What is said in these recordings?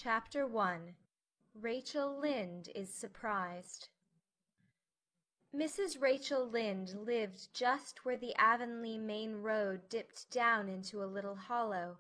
Chapter 1. Rachel Lynde is Surprised. Mrs. Rachel Lynde lived just where the Avonlea main road dipped down into a little hollow,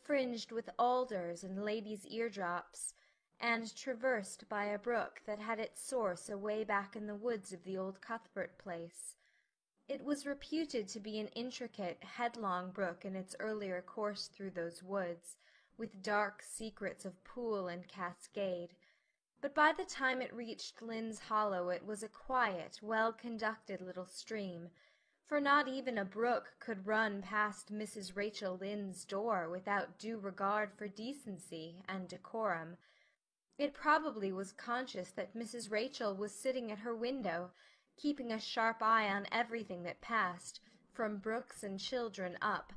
fringed with alders and ladies' eardrops, and traversed by a brook that had its source away back in the woods of the old Cuthbert place. It was reputed to be an intricate, headlong brook in its earlier course through those woods, with dark secrets of pool and cascade, but by the time it reached Lynde's Hollow it was a quiet, well-conducted little stream, for not even a brook could run past Mrs. Rachel Lynde's door without due regard for decency and decorum. It probably was conscious that Mrs. Rachel was sitting at her window, keeping a sharp eye on everything that passed, from brooks and children up,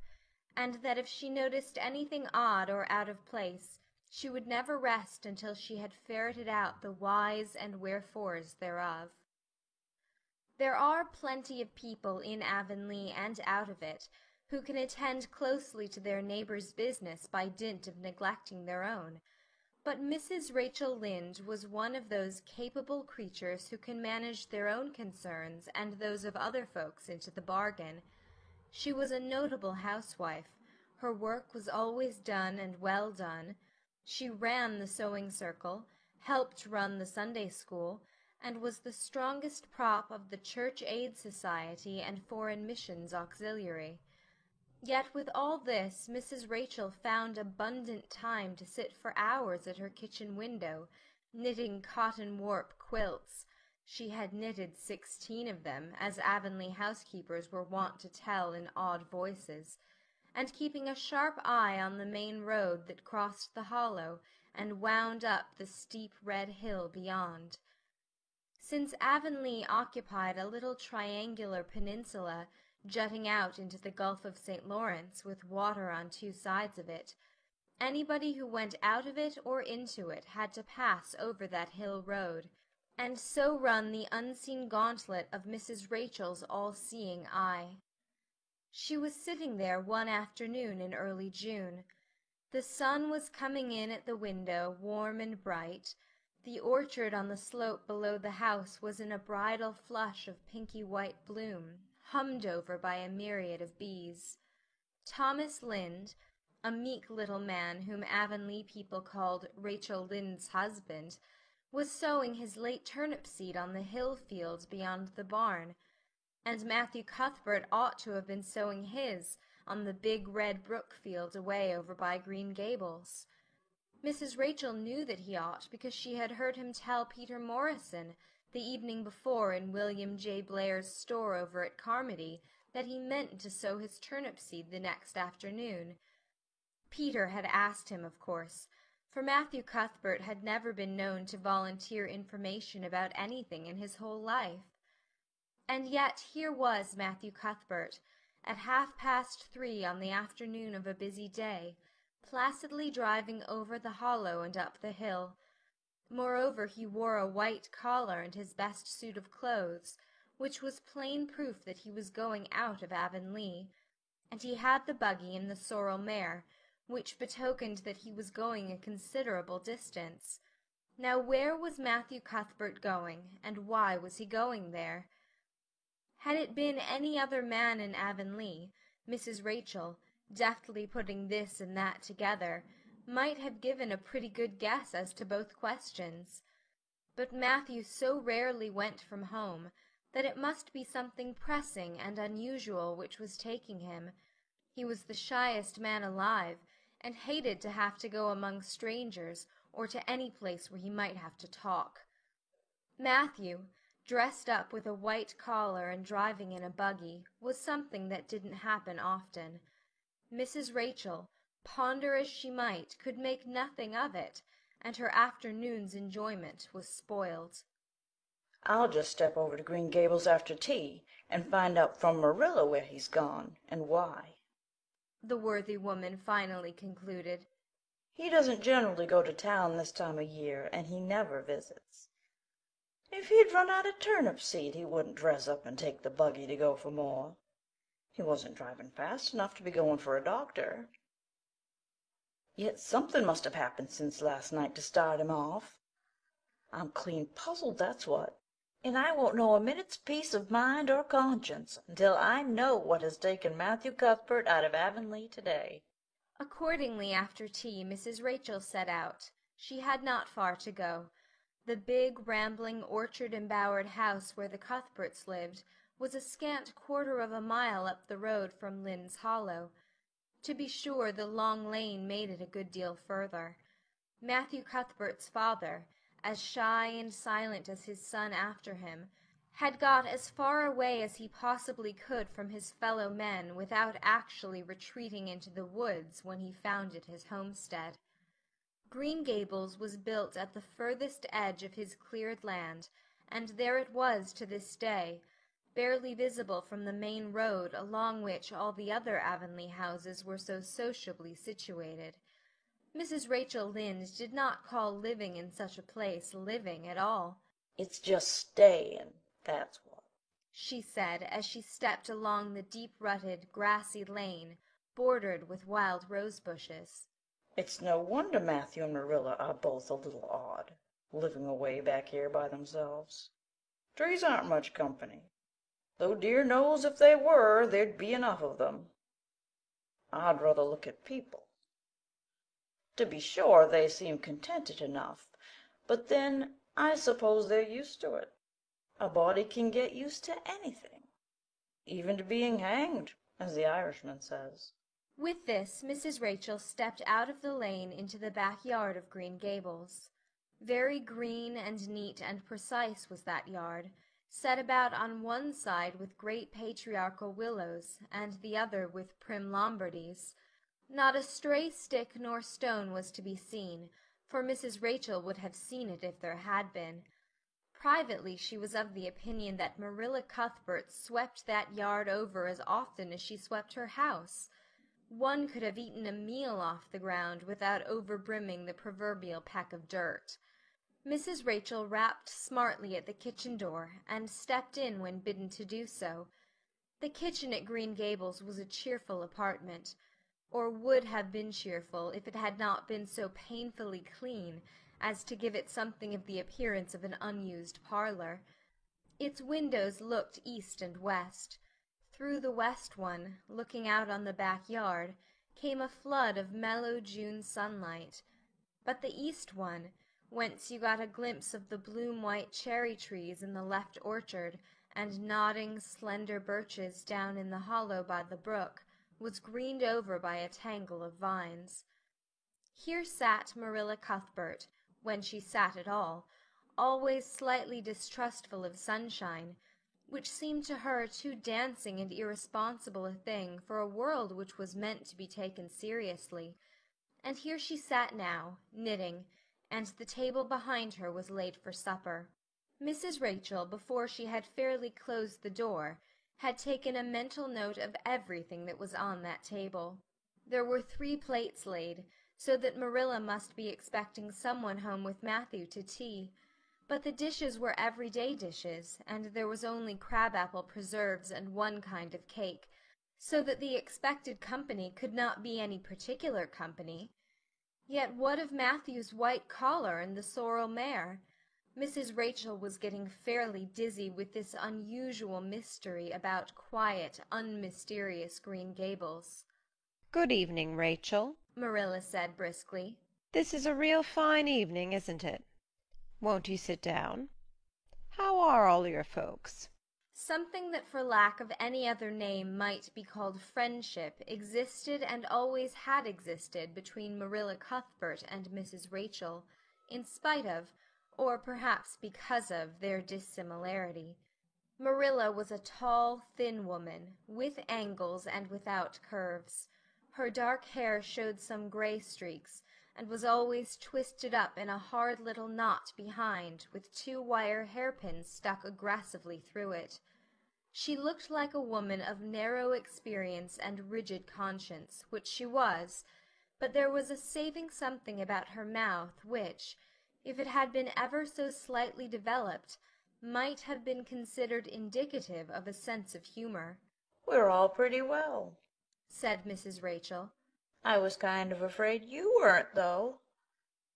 and that if she noticed anything odd or out of place, she would never rest until she had ferreted out the whys and wherefores thereof. There are plenty of people in Avonlea and out of it who can attend closely to their neighbours' business by dint of neglecting their own, but Mrs. Rachel Lynde was one of those capable creatures who can manage their own concerns and those of other folks into the bargain. She was a notable housewife. Her work was always done and well done. She ran the sewing circle, helped run the Sunday school, and was the strongest prop of the Church Aid Society and Foreign Missions Auxiliary. Yet with all this Mrs. Rachel found abundant time to sit for hours at her kitchen window, knitting cotton warp quilts. She had knitted 16 of them, as Avonlea housekeepers were wont to tell in odd voices, and keeping a sharp eye on the main road that crossed the hollow and wound up the steep red hill beyond. Since Avonlea occupied a little triangular peninsula jutting out into the Gulf of St. Lawrence with water on two sides of it, anybody who went out of it or into it had to pass over that hill road, and so run the unseen gauntlet of Mrs. Rachel's all-seeing eye. She was sitting there one afternoon in early June. The sun was coming in at the window, warm and bright. The orchard on the slope below the house was in a bridal flush of pinky-white bloom, hummed over by a myriad of bees. Thomas Lynde, a meek little man whom Avonlea people called Rachel Lynde's husband, was sowing his late turnip seed on the hill field beyond the barn, and Matthew Cuthbert ought to have been sowing his on the big red brook field away over by Green Gables. Mrs. Rachel knew that he ought because she had heard him tell Peter Morrison the evening before in William J. Blair's store over at Carmody that he meant to sow his turnip seed the next afternoon. Peter had asked him, of course, for Matthew Cuthbert had never been known to volunteer information about anything in his whole life. And yet here was Matthew Cuthbert, at 3:30 on the afternoon of a busy day, placidly driving over the hollow and up the hill. Moreover, he wore a white collar and his best suit of clothes, which was plain proof that he was going out of Avonlea, and he had the buggy and the sorrel mare, which betokened that he was going a considerable distance. Now where was Matthew Cuthbert going, and why was he going there? Had it been any other man in Avonlea, Mrs. Rachel, deftly putting this and that together, might have given a pretty good guess as to both questions. But Matthew so rarely went from home that it must be something pressing and unusual which was taking him. He was the shyest man alive, and hated to have to go among strangers or to any place where he might have to talk. Matthew, dressed up with a white collar and driving in a buggy, was something that didn't happen often. Mrs. Rachel, ponder as she might, could make nothing of it, and her afternoon's enjoyment was spoiled. I'll just step over to Green Gables after tea and find out from Marilla where he's gone and why, the worthy woman finally concluded. He doesn't generally go to town this time of year, and he never visits. If he'd run out of turnip seed, he wouldn't dress up and take the buggy to go for more. He wasn't driving fast enough to be going for a doctor. Yet something must have happened since last night to start him off. I'm clean puzzled, that's what. And I won't know a minute's peace of mind or conscience until I know what has taken Matthew Cuthbert out of Avonlea today. Accordingly, after tea, Mrs. Rachel set out. She had not far to go. The big, rambling, orchard-embowered house where the Cuthberts lived was a scant quarter of a mile up the road from Lynn's Hollow. To be sure, the long lane made it a good deal further. Matthew Cuthbert's father, as shy and silent as his son after him, had got as far away as he possibly could from his fellow men without actually retreating into the woods when he founded his homestead. Green Gables was built at the furthest edge of his cleared land, and there it was to this day, barely visible from the main road along which all the other Avonlea houses were so sociably situated. Mrs. Rachel Lynde did not call living in such a place living at all. It's just staying, that's what, she said as she stepped along the deep-rutted, grassy lane, bordered with wild rose-bushes. It's no wonder Matthew and Marilla are both a little odd, living away back here by themselves. Trees aren't much company, though dear knows if they were, there'd be enough of them. I'd rather look at people. To be sure, they seem contented enough, but then I suppose they're used to it. A body can get used to anything, even to being hanged, as the Irishman says. With this, Mrs. Rachel stepped out of the lane into the backyard of Green Gables. Very green and neat and precise was that yard, set about on one side with great patriarchal willows, and the other with prim Lombardies. Not a stray stick nor stone was to be seen, for Mrs. Rachel would have seen it if there had been. Privately, she was of the opinion that Marilla Cuthbert swept that yard over as often as she swept her house. One could have eaten a meal off the ground without overbrimming the proverbial peck of dirt. Mrs. Rachel rapped smartly at the kitchen door and stepped in when bidden to do so. The kitchen at Green Gables was a cheerful apartment, or would have been cheerful if it had not been so painfully clean as to give it something of the appearance of an unused parlor. Its windows looked east and west. Through the west one, looking out on the backyard, came a flood of mellow June sunlight, but the east one, whence you got a glimpse of the bloom-white cherry trees in the left orchard and nodding, slender birches down in the hollow by the brook, was greened over by a tangle of vines. Here sat Marilla Cuthbert, when she sat at all, always slightly distrustful of sunshine, which seemed to her too dancing and irresponsible a thing for a world which was meant to be taken seriously. And here she sat now, knitting, and the table behind her was laid for supper. Mrs. Rachel, before she had fairly closed the door, had taken a mental note of everything that was on that table. There were 3 plates laid, so that Marilla must be expecting someone home with Matthew to tea. But the dishes were everyday dishes, and there was only crab-apple preserves and one kind of cake, so that the expected company could not be any particular company. Yet what of Matthew's white collar and the sorrel mare? Mrs. Rachel was getting fairly dizzy with this unusual mystery about quiet, unmysterious Green Gables. "Good evening, Rachel," Marilla said briskly. "This is a real fine evening, isn't it? Won't you sit down? How are all your folks?" Something that for lack of any other name might be called friendship existed and always had existed between Marilla Cuthbert and Mrs. Rachel, in spite of, or perhaps because of, their dissimilarity. Marilla was a tall, thin woman, with angles and without curves. Her dark hair showed some gray streaks, and was always twisted up in a hard little knot behind, with 2 wire hairpins stuck aggressively through it. She looked like a woman of narrow experience and rigid conscience, which she was, but there was a saving something about her mouth which, if it had been ever so slightly developed, might have been considered indicative of a sense of humor. "We're all pretty well," said Mrs. Rachel. I was kind of afraid you weren't, though.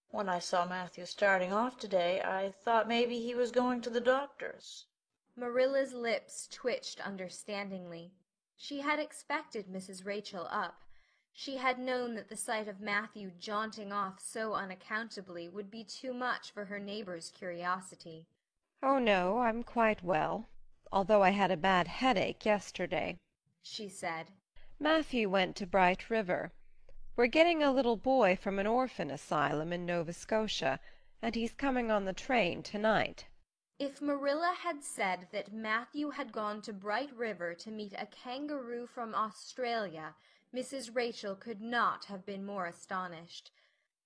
When I saw Matthew starting off today, I thought maybe he was going to the doctor's." Marilla's lips twitched understandingly. She had expected Mrs. Rachel up. She had known that the sight of Matthew jaunting off so unaccountably would be too much for her neighbor's curiosity. "Oh, no, I'm quite well, although I had a bad headache yesterday," she said. "Matthew went to Bright River. We're getting a little boy from an orphan asylum in Nova Scotia, and he's coming on the train tonight." If Marilla had said that Matthew had gone to Bright River to meet a kangaroo from Australia, Mrs. Rachel could not have been more astonished.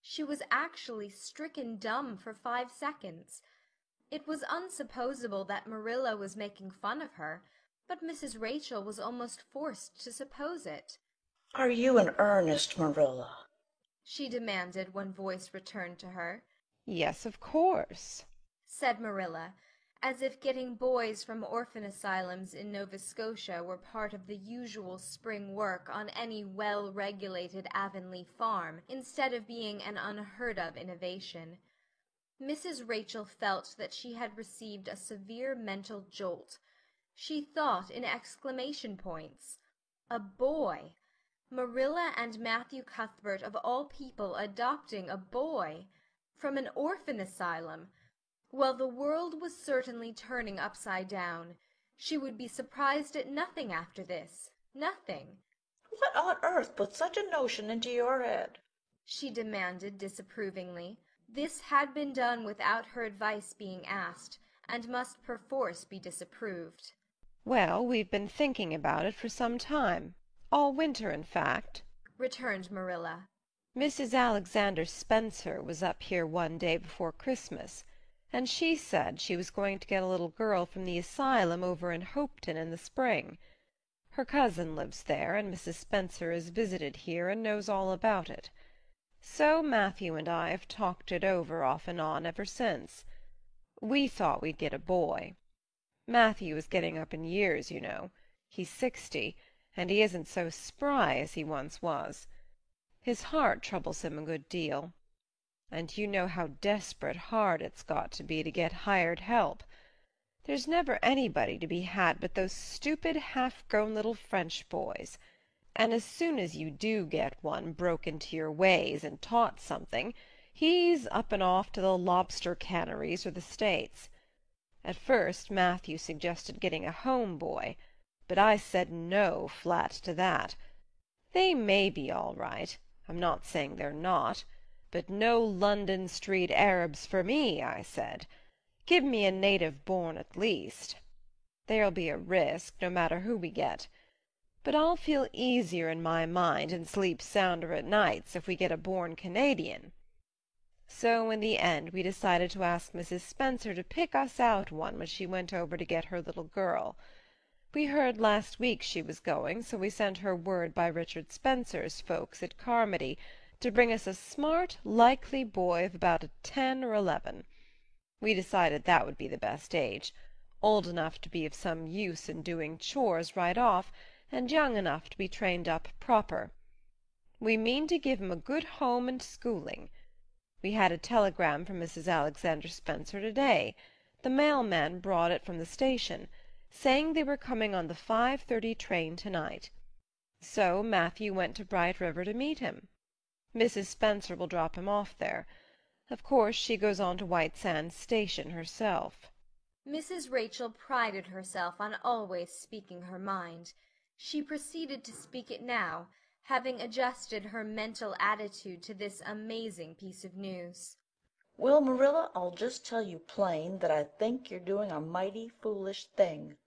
She was actually stricken dumb for 5 seconds. It was unsupposable that Marilla was making fun of her, but Mrs. Rachel was almost forced to suppose it. "Are you in earnest, Marilla?" she demanded when voice returned to her. "Yes, of course," said Marilla, as if getting boys from orphan asylums in Nova Scotia were part of the usual spring work on any well-regulated Avonlea farm, instead of being an unheard-of innovation. Mrs. Rachel felt that she had received a severe mental jolt. She thought in exclamation points. A boy! Marilla and Matthew Cuthbert, of all people, adopting a boy! From an orphan asylum! Well, the world was certainly turning upside down. She would be surprised at nothing after this. Nothing. "What on earth put such a notion into your head?" she demanded disapprovingly. This had been done without her advice being asked, and must perforce be disapproved. "Well, we've been thinking about it for some time, all winter, in fact," returned Marilla. "Mrs. Alexander Spencer was up here one day before Christmas, and she said she was going to get a little girl from the asylum over in Hopeton in the spring. Her cousin lives there, and Mrs. Spencer has visited here and knows all about it. So Matthew and I have talked it over off and on ever since. We thought we'd get a boy. Matthew is getting up in years, you know. He's 60, and he isn't so spry as he once was. His heart troubles him a good deal. And you know how desperate hard it's got to be to get hired help. There's never anybody to be had but those stupid half-grown little French boys. And as soon as you do get one broke into your ways and taught something, he's up and off to the lobster canneries or the States. At first Matthew suggested getting a home boy, but I said no flat to that. They may be all right, I'm not saying they're not, but no London street Arabs for me, I said. Give me a native born at least. There'll be a risk, no matter who we get. But I'll feel easier in my mind and sleep sounder at nights if we get a born Canadian. So in the end we decided to ask Mrs. Spencer to pick us out one when she went over to get her little girl. We heard last week she was going, so we sent her word by Richard Spencer's folks at Carmody to bring us a smart, likely boy of about 10 or 11. We decided that would be the best age, old enough to be of some use in doing chores right off, and young enough to be trained up proper. We mean to give him a good home and schooling. We had a telegram from Mrs. Alexander Spencer today. The mailman brought it from the station, saying they were coming on the 5:30 train tonight. So Matthew went to Bright River to meet him. Mrs. Spencer will drop him off there. Of course she goes on to White Sands Station herself. Mrs. Rachel prided herself on always speaking her mind. She proceeded to speak it now, having adjusted her mental attitude to this amazing piece of news. "Well, Marilla, I'll just tell you plain that I think you're doing a mighty foolish thing.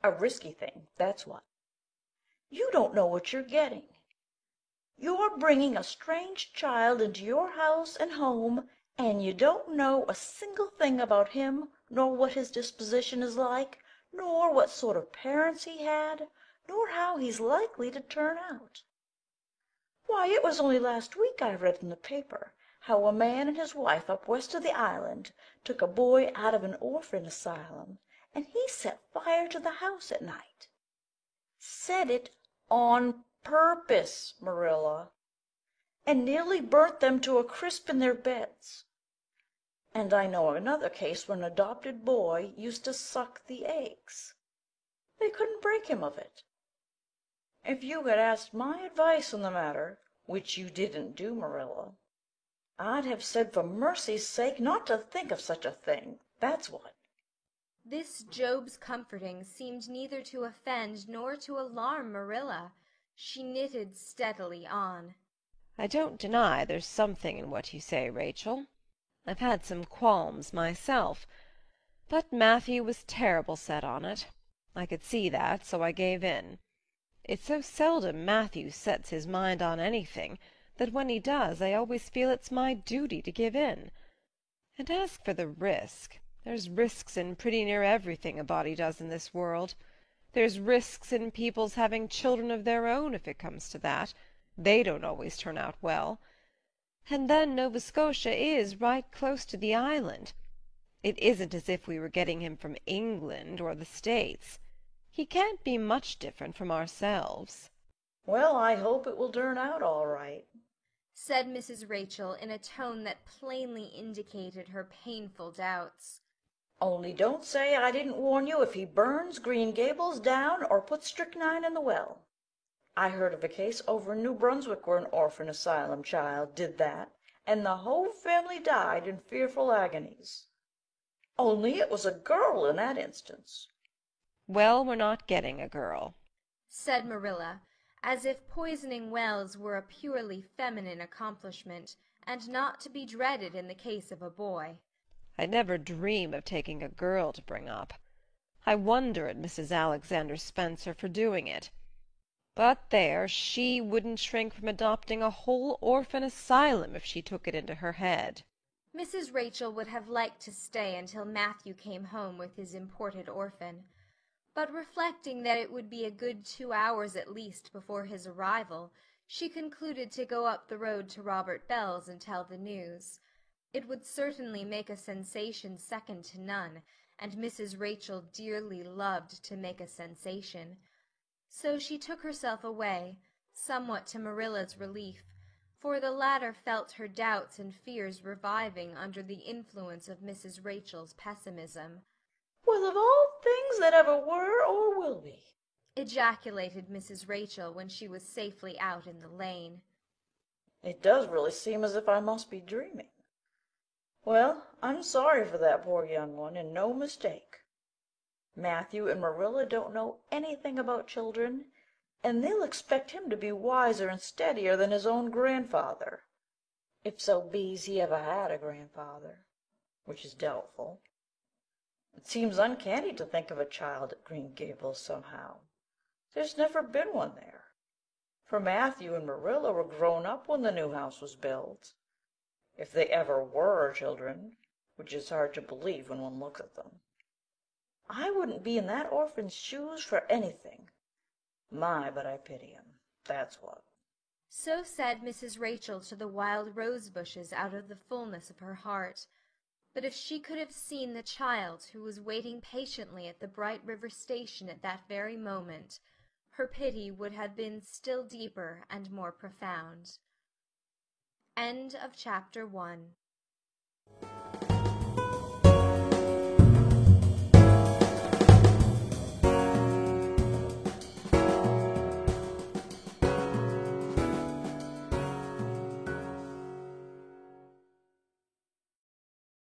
A risky thing, that's what. You don't know what you're getting. You're bringing a strange child into your house and home, and you don't know a single thing about him, nor what his disposition is like, nor what sort of parents he had, nor how he's likely to turn out. Why, it was only last week I read in the paper how a man and his wife up west of the island took a boy out of an orphan asylum, and he set fire to the house at night. Set it on purpose, Marilla. and nearly burnt them to a crisp in their beds. And I know another case where an adopted boy used to suck the eggs. They couldn't break him of it. If you had asked my advice on the matter, which you didn't do, Marilla, I'd have said for mercy's sake not to think of such a thing, that's what. This Job's comforting seemed neither to offend nor to alarm Marilla. She knitted steadily on. I don't deny there's something in what you say, Rachel. I've had some qualms myself, but Matthew was terrible set on it. I could see that, so I gave in. It's so seldom Matthew sets his mind on anything that when he does I always feel it's my duty to give in. And as for the risk, there's risks in pretty near everything a body does in this world. There's risks in people's having children of their own, if it comes to that. They don't always turn out well. And then Nova Scotia is right close to the island. It isn't as if we were getting him from England or the States. He can't be much different from ourselves. Well, I hope it will turn out all right, said Mrs. Rachel in a tone that plainly indicated her painful doubts. Only don't say I didn't warn you if he burns Green Gables down or puts strychnine in the well. I heard of a case over in New Brunswick where an orphan asylum child did that, and the whole family died in fearful agonies. Only it was a girl in that instance. Well, we're not getting a girl, said Marilla, as if poisoning wells were a purely feminine accomplishment, and not to be dreaded in the case of a boy. I'd never dream of taking a girl to bring up. I wonder at Mrs. Alexander Spencer for doing it. But there, she wouldn't shrink from adopting a whole orphan asylum if she took it into her head. Mrs. Rachel would have liked to stay until Matthew came home with his imported orphan, but reflecting that it would be a good 2 hours at least before his arrival, she concluded to go up the road to Robert Bell's and tell the news. It would certainly make a sensation second to none, and Mrs. Rachel dearly loved to make a sensation. So she took herself away, somewhat to Marilla's relief, for the latter felt her doubts and fears reviving under the influence of Mrs. Rachel's pessimism. Well, of all things that ever were or will be, ejaculated Mrs. Rachel when she was safely out in the lane. It does really seem as if I must be dreaming. Well, I'm sorry for that poor young one, and no mistake. Matthew and Marilla don't know anything about children, and they'll expect him to be wiser and steadier than his own grandfather, if so be's he ever had a grandfather, which is doubtful. It seems uncanny to think of a child at Green Gables somehow. There's never been one there, for Matthew and Marilla were grown up when the new house was built, if they ever were children, which is hard to believe when one looks at them. I wouldn't be in that orphan's shoes for anything. My, but I pity him, that's what. So said Mrs. Rachel to the wild rose bushes out of the fullness of her heart. But if she could have seen the child who was waiting patiently at the Bright River station at that very moment, her pity would have been still deeper and more profound. End of Chapter 1.